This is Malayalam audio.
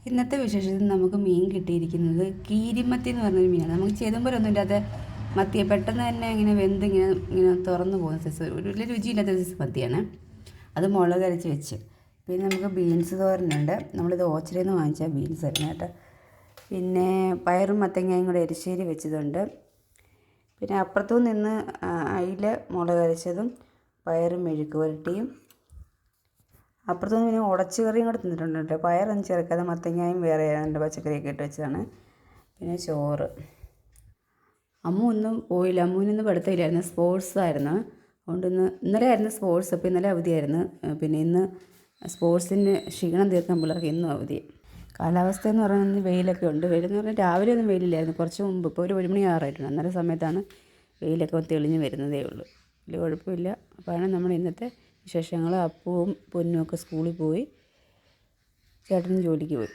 ഇന്നത്തെ വിശേഷത്തിൽ നമുക്ക് മീൻ കിട്ടിയിരിക്കുന്നത് കീരിമത്തി എന്ന് പറഞ്ഞൊരു മീനാണ്. നമുക്ക് ചെതുമ്പലൊന്നും ഇല്ലാത്ത മത്തിയെ പെട്ടെന്ന് തന്നെ ഇങ്ങനെ വെന്ത് ഇങ്ങനെ തുറന്നു പോകുന്ന സൈസ് ഒരു വലിയ രുചിയില്ലാത്ത സൈസ് മത്തിയാണ്. അത് മുളക് അരച്ച് വെച്ച്. പിന്നെ നമുക്ക് ബീൻസ് തോരനുണ്ട്. നമ്മളിത് ഓച്ചിറയിൽ നിന്ന് വാങ്ങിച്ച ബീൻസ് ആയിരുന്നു കേട്ടോ. പിന്നെ പയറും മത്തങ്ങയും കൂടെ എരിശ്ശേരി വെച്ചതുണ്ട്. പിന്നെ അപ്പുറത്തു നിന്ന് അയില മുളക് അരച്ചതും പയറും മെഴുക്ക് പുരട്ടിയും. അപ്പുറത്തുനിന്ന് പിന്നെ ഉടച്ച് കറിയും കൂടെ തിന്നിട്ടുണ്ട് കേട്ടോ. പയറൊന്നും ചേർക്കാതെ മത്തങ്ങയും വേറെ രണ്ട് പച്ചക്കറിയൊക്കെ ഇട്ട് വെച്ചതാണ്. പിന്നെ ചോറ്. അമ്മു ഒന്നും പോയില്ല. അമ്മുവിനൊന്ന് പഠിത്തമില്ലായിരുന്നു, സ്പോർട്സ് ആയിരുന്നു. അതുകൊണ്ട് ഇന്നലെ ആയിരുന്നു സ്പോർട്സ്. അപ്പോൾ ഇന്നലെ അവധിയായിരുന്നു. പിന്നെ ഇന്ന് സ്പോർട്സിന് ക്ഷീണം തീർക്കാൻ പിള്ളേർക്ക് ഇന്നും അവധി. കാലാവസ്ഥ എന്ന് പറയുന്നത് വെയിലൊക്കെ ഉണ്ട്. വെയിലെന്ന് പറഞ്ഞാൽ രാവിലെ ഒന്നും വെയിലില്ലായിരുന്നു, കുറച്ച് മുമ്പ്. ഇപ്പോൾ ഒരു മണി ആറായിട്ടുണ്ട്. അന്നേരം സമയത്താണ് വെയിലൊക്കെ തെളിഞ്ഞ് വരുന്നതേ ഉള്ളൂ. വലിയ കുഴപ്പമില്ല. അപ്പോഴാണ് നമ്മൾ ഇന്നത്തെ വിശേഷങ്ങൾ. അപ്പവും പൊന്നും ഒക്കെ സ്കൂളിൽ പോയി, ചേട്ടനും ജോലിക്ക് പോയി.